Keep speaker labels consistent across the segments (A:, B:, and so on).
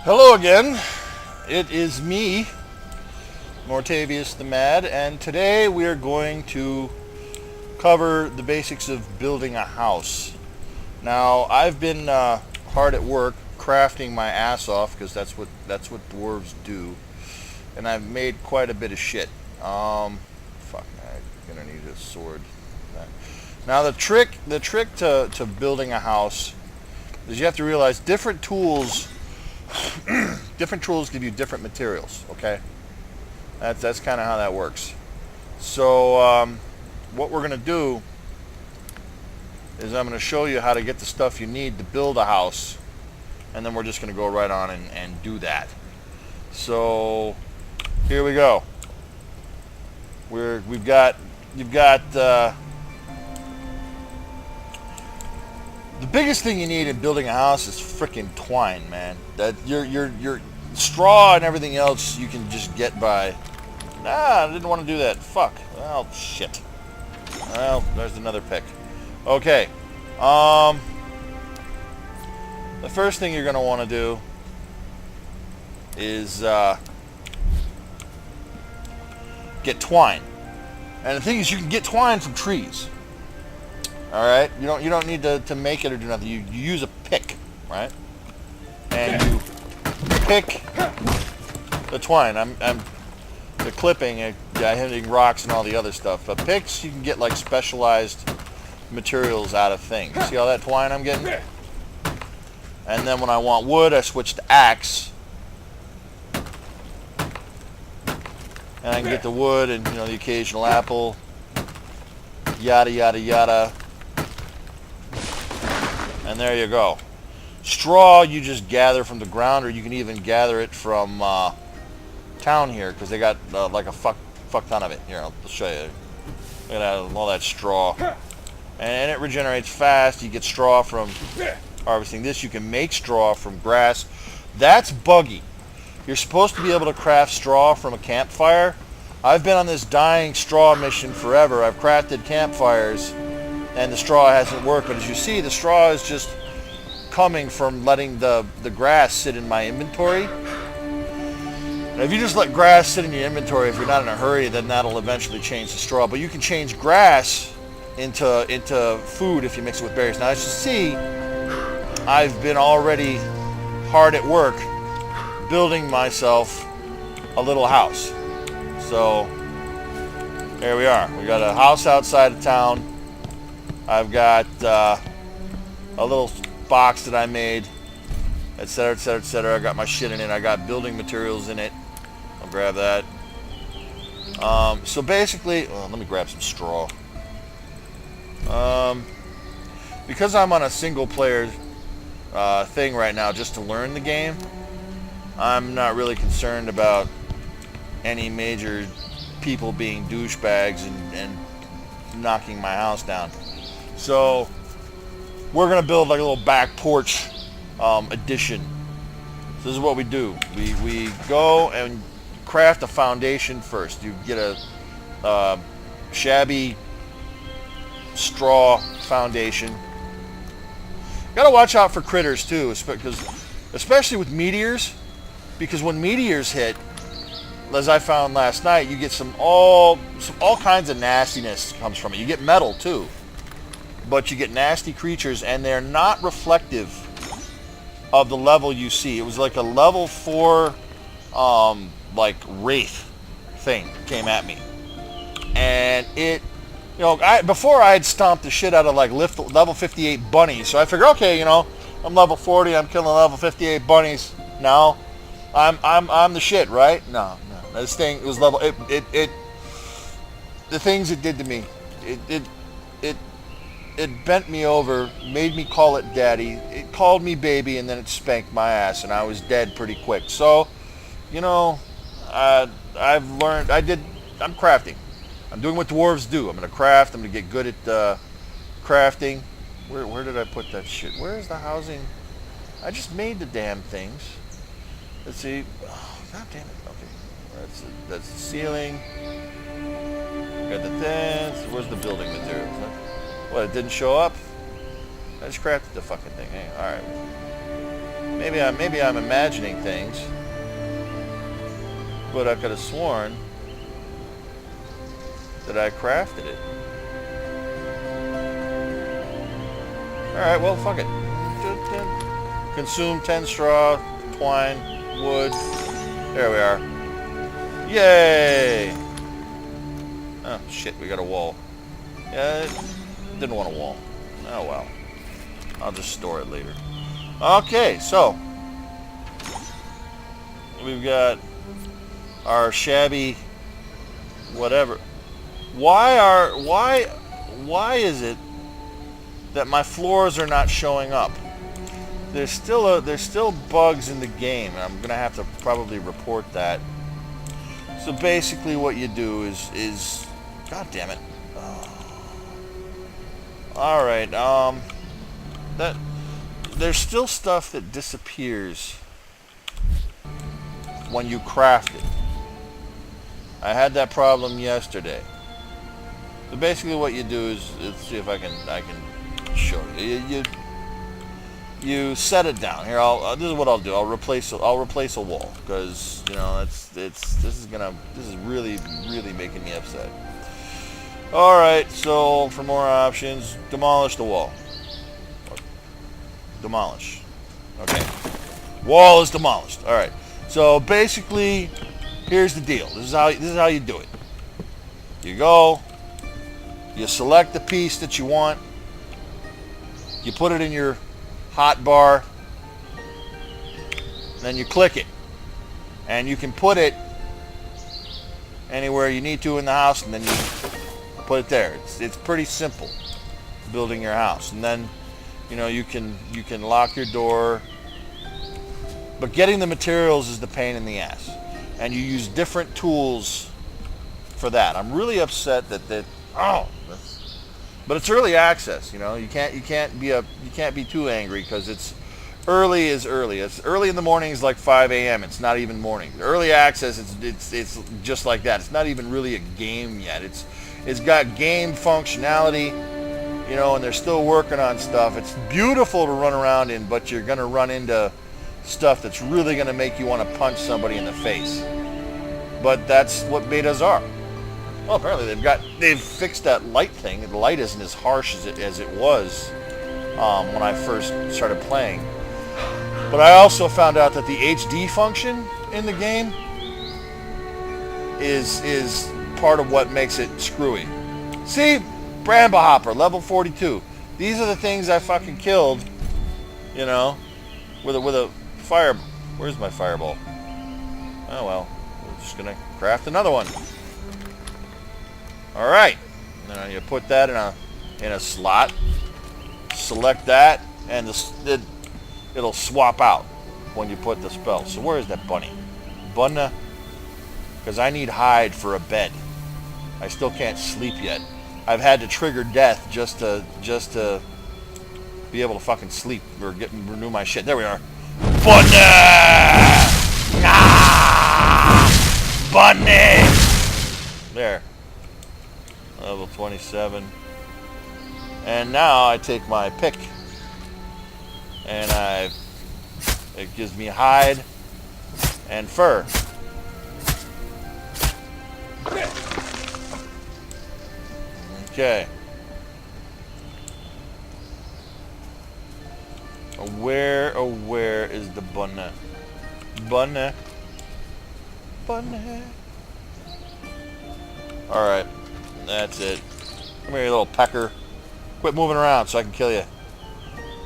A: Hello again. It is me, Mortavius the Mad, and today we are going to cover the basics of building a house. Now, I've been hard at work crafting my ass off because that's what dwarves do, and I've made quite a bit of shit. I'm gonna need a sword. Now, the trick to building a house is you have to realize different tools give you different materials. Okay, that's kind of how that works. So what we're gonna do is I'm gonna show you how to get the stuff you need to build a house, and then we're just gonna go right on and do that. So here we go. You've got the biggest thing you need in building a house is freaking twine, man. That your straw and everything else you can just get by. Nah, I didn't want to do that. Fuck. Well, shit. Well, there's another pick. Okay. The first thing you're gonna want to do is get twine. And the thing is, you can get twine from trees. All right, you don't need to make it or do nothing. You use a pick, right? And you pick the twine. I'm the clipping, hitting rocks and all the other stuff. But picks, you can get like specialized materials out of things. See all that twine I'm getting? And then when I want wood, I switch to axe, and I can get the wood and the occasional apple. Yada yada yada. And there you go. Straw you just gather from the ground, or you can even gather it from town here, because they got like a fuck ton of it. Here, I'll show you. Look at all that straw. And it regenerates fast. You get straw from harvesting this. You can make straw from grass. That's buggy. You're supposed to be able to craft straw from a campfire. I've been on this dying straw mission forever. I've crafted campfires, and the straw hasn't worked. But as you see, the straw is just coming from letting the grass sit in my inventory. And if you just let grass sit in your inventory, if you're not in a hurry, then that'll eventually change the straw. But you can change grass into food if you mix it with berries. Now, as you see, I've been already hard at work building myself a little house. So here we are. We got a house outside of town. I've got a little box that I made, etc., etc., etc. I got my shit in it. I got building materials in it. I'll grab that. So basically, let me grab some straw. Because I'm on a single player thing right now, just to learn the game, I'm not really concerned about any major people being douchebags and knocking my house down. So we're gonna build like a little back porch addition. So this is what we do. We go and craft a foundation first. You get a shabby straw foundation. Gotta watch out for critters too, because especially with meteors, because when meteors hit, as I found last night, you get all kinds of nastiness comes from it. You get metal too, but you get nasty creatures, and they're not reflective of the level you see. It was like a level 4 like wraith thing came at me, and it, before I had stomped the shit out of like level 58 bunnies, so I figured, okay, I'm level 40, I'm killing level 58 bunnies now, I'm the shit, right? No. This thing, it was level, the things it did to me, it bent me over, made me call it daddy, it called me baby, and then it spanked my ass, and I was dead pretty quick. So, I've learned, I'm crafting. I'm doing what dwarves do. I'm going to craft, I'm going to get good at crafting. Where did I put that shit? Where's the housing? I just made the damn things. Let's see. Oh, God damn it. Okay. That's the ceiling. Got the things. Where's the building materials? What, it didn't show up? I just crafted the fucking thing. Hey, alright. Maybe I'm imagining things, but I could have sworn that I crafted it. Alright, well, fuck it. Consume 10 straw, twine, wood. There we are. Yay! Oh, shit, we got a wall. Yeah, didn't want a wall. Oh, well. I'll just store it later. Okay, so. We've got our shabby whatever. Why is it that my floors are not showing up? There's still bugs in the game, and I'm gonna have to probably report that. So basically, what you do is God damn it. All right. That there's still stuff that disappears when you craft it. I had that problem yesterday. So basically, what you do is, let's see if I can show you. You set it down here. This is what I'll do. I'll replace a wall, because you know this is really making me upset. All right, so for more options, demolish the wall. Demolish. Okay, wall is demolished. All right. So basically, here's the deal. This is how you do it. You go. You select the piece that you want. You put it in your hot bar, then you click it, and you can put it anywhere you need to in the house, and then you put it there. It's pretty simple, building your house, and then you can lock your door, but getting the materials is the pain in the ass, and you use different tools for that. I'm really upset but it's early access, You can't be too angry, because it's early is early. It's early in the morning is like 5 a.m. It's not even morning. Early access, it's just like that. It's not even really a game yet. It's got game functionality, and they're still working on stuff. It's beautiful to run around in, but you're gonna run into stuff that's really gonna make you want to punch somebody in the face. But that's what betas are. Well, apparently they've fixed that light thing. The light isn't as harsh as it was when I first started playing. But I also found out that the HD function in the game is part of what makes it screwy. See, Bramble Hopper, level 42. These are the things I fucking killed, with a fire. Where's my fireball? Oh well, we're just gonna craft another one. All right, now you put that in a slot. Select that, and it'll swap out when you put the spell. So where is that bunny? Bunna, because I need hide for a bed. I still can't sleep yet. I've had to trigger death just to be able to fucking sleep or renew my shit. There we are. Bunna! Ah! Bunny! There. Level 27. And now I take my pick, and it gives me hide and fur. Okay. Where is the bunny? Bunny. Alright. That's it. Come here, you little pecker. Quit moving around so I can kill you.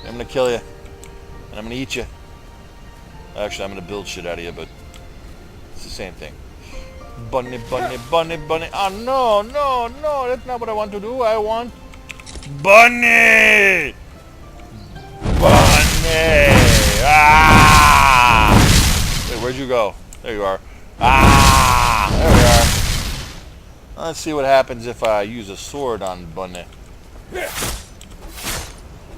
A: I'm gonna kill you. And I'm gonna eat you. Actually, I'm gonna build shit out of you, but it's the same thing. Bunny. Oh, no. That's not what I want to do. I want bunny. Ah! Wait, where'd you go? There you are. Ah! There we are. Let's see what happens if I use a sword on bunny.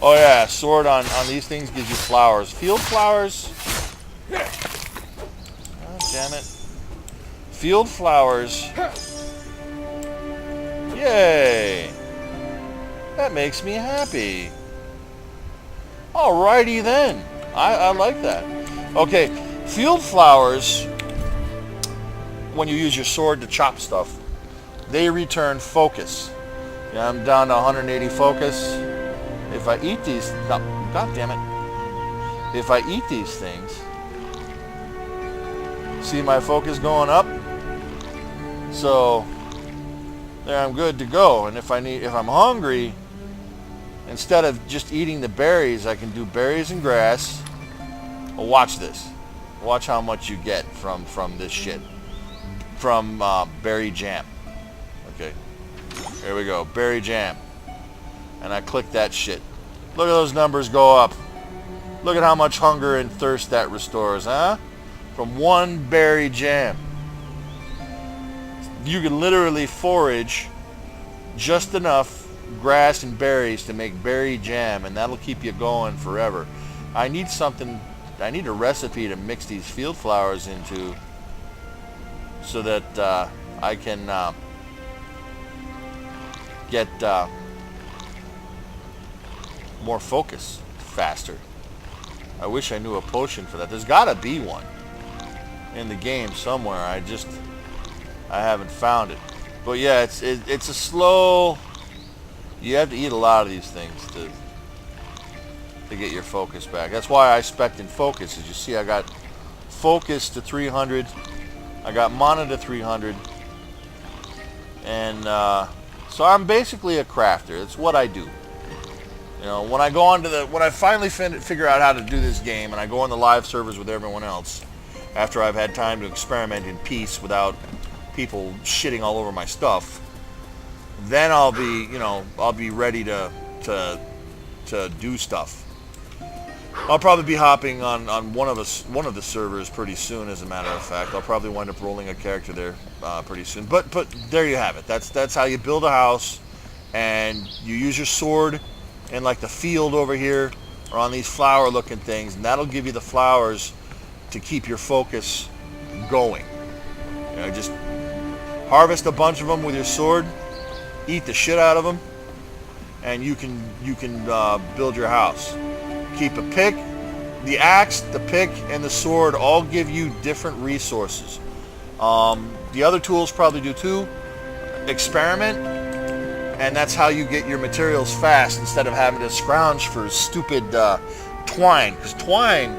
A: Oh yeah, sword on these things gives you flowers. Field flowers. Oh, damn it. Field flowers. Yay. That makes me happy. Alrighty then. I like that. Okay, field flowers, when you use your sword to chop stuff, they return focus. Yeah, I'm down to 180 focus. If I eat these, no, God damn it. If I eat these things, see my focus going up? So there, I'm good to go. And if I'm hungry, instead of just eating the berries, I can do berries and grass. Well, watch this. Watch how much you get from this shit. From berry jam. Okay. Here we go. Berry jam. And I click that shit. Look at those numbers go up. Look at how much hunger and thirst that restores, huh? From one berry jam. You can literally forage just enough grass and berries to make berry jam, and that'll keep you going forever. I need a recipe to mix these field flowers into so that I can get more focus faster. I wish I knew a potion for that. There's gotta be one in the game somewhere. I haven't found it. But yeah, it's a slow. You have to eat a lot of these things to get your focus back. That's why I spec'd in focus. As you see, I got focus to 300. I got mana to 300. And so I'm basically a crafter. It's what I do. You know, when I go on to when I finally figure out how to do this game, and I go on the live servers with everyone else, after I've had time to experiment in peace without people shitting all over my stuff, then I'll be ready to do stuff. I'll probably be hopping on one of the servers pretty soon. As a matter of fact, I'll probably wind up rolling a character there pretty soon. But there you have it. That's how you build a house, and you use your sword in like the field over here, or on these flower-looking things, and that'll give you the flowers to keep your focus going. You know, just harvest a bunch of them with your sword, eat the shit out of them, and you can build your house. Keep a pick. The axe, the pick, and the sword all give you different resources. The other tools probably do too. Experiment, and that's how you get your materials fast instead of having to scrounge for stupid twine. Because twine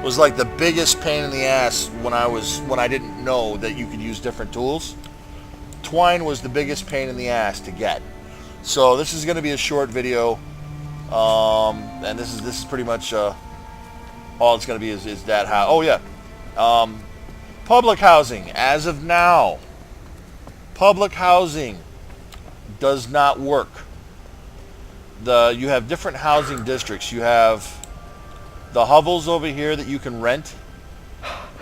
A: was like the biggest pain in the ass when I didn't know that you could use different tools. Twine was the biggest pain in the ass to get. So this is going to be a short video, and this is pretty much all it's going to be is that how. Oh yeah, public housing as of now. Public housing does not work. You have different housing districts. You have the hovels over here that you can rent.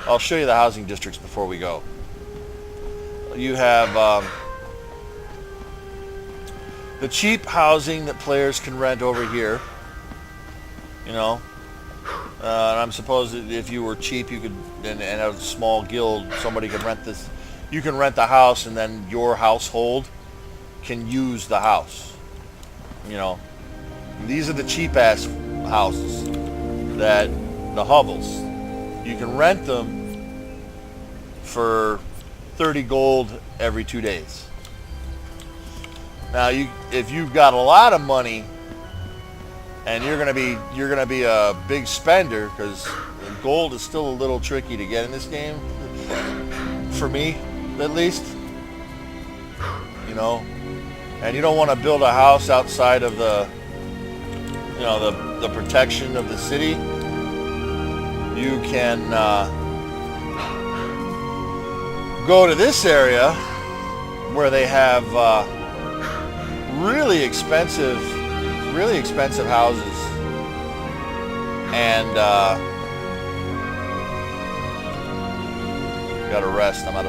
A: I'll show you the housing districts before we go. You have the cheap housing that players can rent over here. You know, and I'm supposed that if you were cheap, you could and a small guild, somebody could rent this. You can rent the house, and then your household can use the house. You know, these are the cheap ass houses, that the hovels. You can rent them for 30 gold every 2 days. Now, if you've got a lot of money and you're gonna be a big spender, because gold is still a little tricky to get in this game, for me at least. You know, and you don't want to build a house outside of the protection of the city. You can go to this area where they have really expensive houses, and gotta rest. I'm out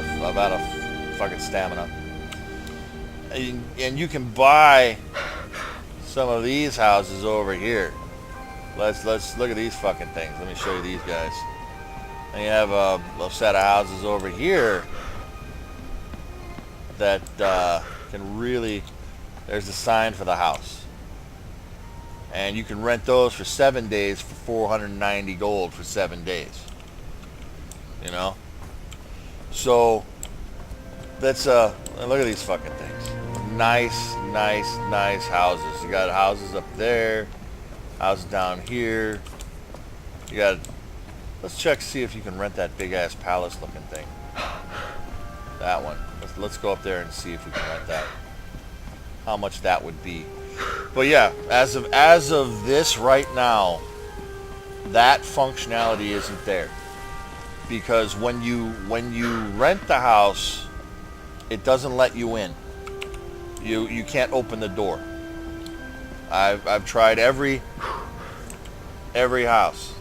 A: of fucking stamina. And you can buy some of these houses over here. Let's look at these fucking things. Let me show you these guys. And you have a set of houses over here that can really. There's the sign for the house. And you can rent those for 7 days for 490 gold for 7 days. You know? So, that's, look at these fucking things. Nice, nice, nice houses. You got houses up there, houses down here. You got, let's check, see if you can rent that big ass palace looking thing. That one. Let's go up there and see if we can rent that. How much that would be. But yeah, as of this right now, that functionality isn't there. Because when you rent the house, it doesn't let you in. You can't open the door. I've tried every house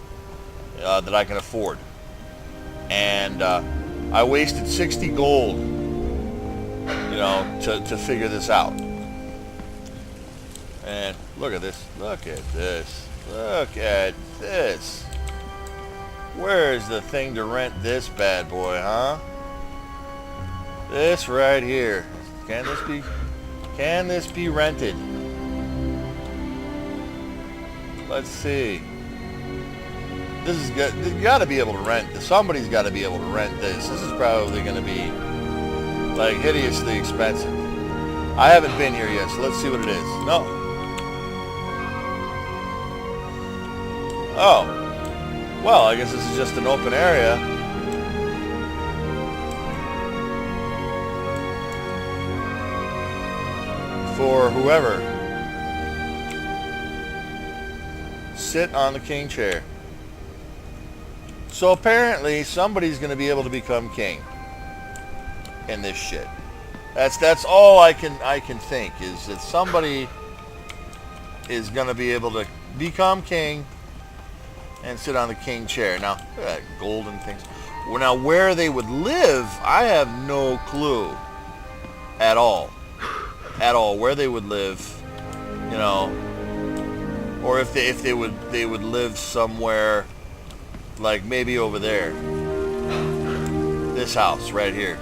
A: that I can afford, and I wasted 60 gold, to figure this out. And look at this. Look at this. Look at this. Where's the thing to rent this bad boy, huh? This right here. Can this be rented? Let's see. This is good. You got to be able to rent this. Somebody's got to be able to rent this. This is probably going to be like hideously expensive. I haven't been here yet, so let's see what it is. No. Oh. Well, I guess this is just an open area. For whoever. Sit on the king chair. So apparently somebody's going to be able to become king in this shit. That's all I can think, is that somebody is going to be able to become king and sit on the king chair. Now, look at that golden things. Well, now where they would live, I have no clue at all. At all, where they would live, or if they would live somewhere like maybe over there. This house right here.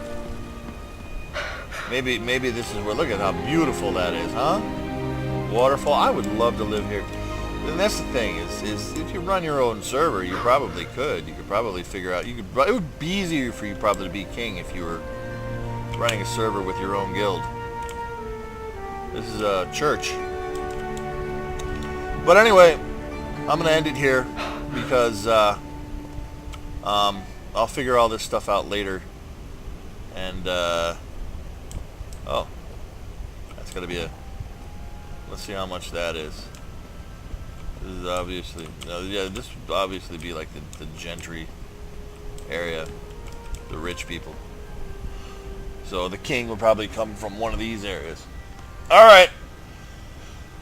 A: Maybe this is where. Look at how beautiful that is, huh? Waterfall. I would love to live here. And that's the thing is if you run your own server, you probably could. You could probably figure out. It would be easier for you probably to be king if you were running a server with your own guild. This is a church. But anyway, I'm gonna end it here because I'll figure all this stuff out later. And oh, that's gonna be let's see how much that is. This is obviously, this would obviously be like the gentry area, the rich people. So the king would probably come from one of these areas. Alright,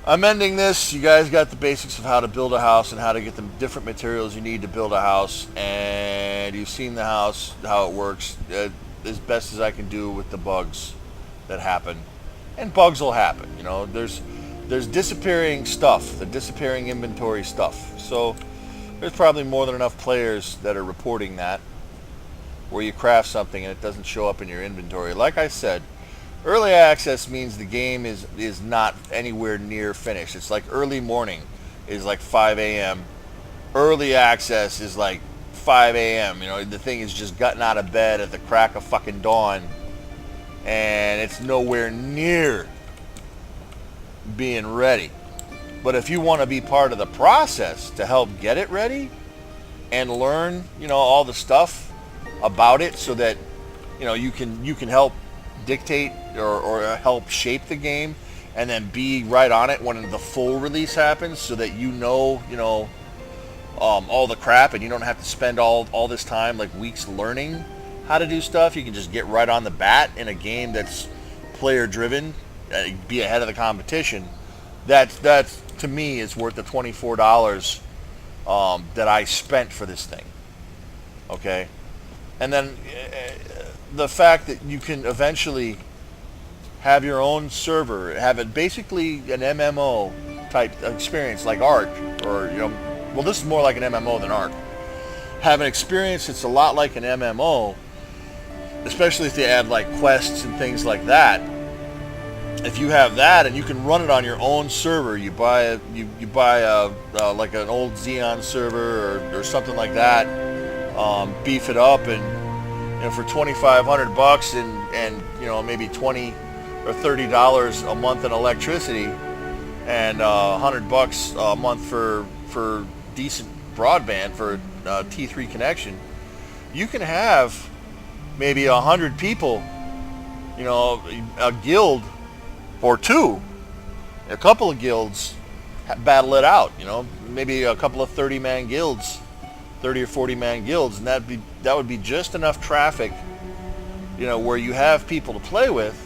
A: I'm ending this. You guys got the basics of how to build a house and how to get the different materials you need to build a house, and you've seen the house, how it works, as best as I can do with the bugs that happen. And bugs will happen, there's disappearing stuff, the disappearing inventory stuff. So there's probably more than enough players that are reporting that, where you craft something and it doesn't show up in your inventory. Like I said, early access means the game is not anywhere near finished. It's like early morning is like 5 a.m. Early access is like 5 a.m. The thing is just gotten out of bed at the crack of fucking dawn, and it's nowhere near being ready. But if you want to be part of the process to help get it ready and learn, all the stuff about it, so that you can help dictate or help shape the game, and then be right on it when the full release happens, so that all the crap, and you don't have to spend all this time, like weeks, learning how to do stuff. You can just get right on the bat in a game that's player driven, be ahead of the competition. That's to me is worth the $24 that I spent for this thing. Okay, and then the fact that you can eventually have your own server, have it basically an MMO type experience like Ark, or well, this is more like an MMO than Ark. Have an experience that's a lot like an MMO, especially if they add like quests and things like that. if you have that and you can run it on your own server, you buy a like an old Xeon server or something like that, beef it up, and for $2,500 and maybe $20 or $30 a month in electricity, and $100 a month for decent broadband for a T3 connection, you can have maybe 100 people, a guild or two, a couple of guilds battle it out, maybe a couple of 30-man guilds, 30 or 40-man guilds, and that would be just enough traffic, where you have people to play with,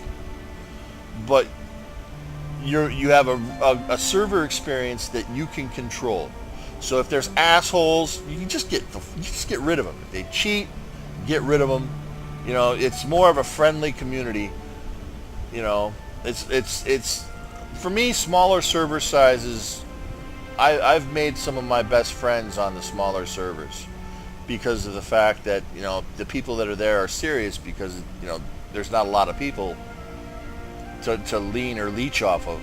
A: but you have a server experience that you can control. So if there's assholes, you just get rid of them. If they cheat, get rid of them. It's more of a friendly community. It's for me, smaller server sizes. I've made some of my best friends on the smaller servers because of the fact that the people that are there are serious, because there's not a lot of people to lean or leech off of,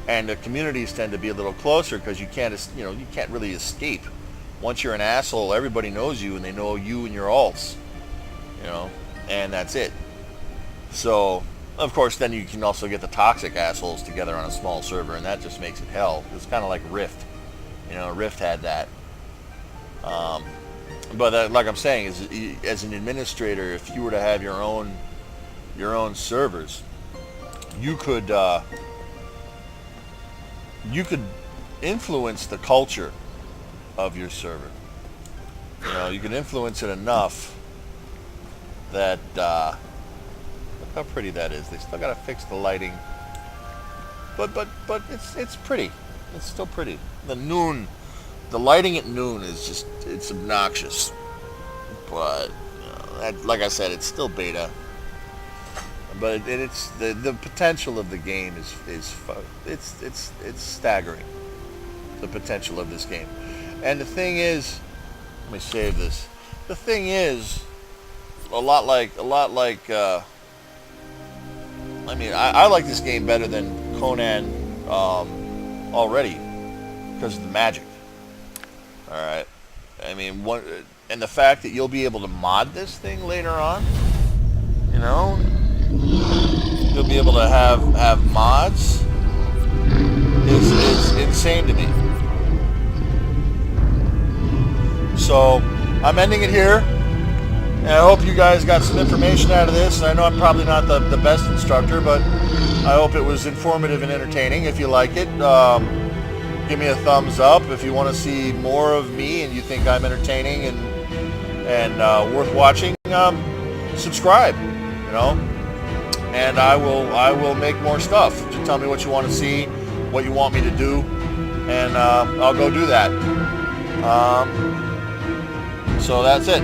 A: and the communities tend to be a little closer because you can't really escape. Once you're an asshole, everybody knows you and they know you and your alts, and that's it. So of course then you can also get the toxic assholes together on a small server, and that just makes it hell. It's kind of like Rift. Rift had that. But like I'm saying, as an administrator, if you were to have your own servers, you could influence the culture of your server. You can influence it enough that look how pretty that is. They still got to fix the lighting, but it's pretty. It's still pretty. The lighting at noon is it's obnoxious. But like I said, it's still beta. But it's the potential of the game is it's staggering. The potential of this game, and the thing is, let me save this. The thing is, a lot like. I like this game better than Conan already because of the magic. All right, and the fact that you'll be able to mod this thing later on. You'll be able to have mods is insane to me. So I'm ending it here, and I hope you guys got some information out of this. I know I'm probably not the best instructor, but I hope it was informative and entertaining. If you like it, give me a thumbs up. If you want to see more of me and you think I'm entertaining and worth watching, subscribe. And I will make more stuff. Just tell me what you want to see, what you want me to do, and I'll go do that. So that's it.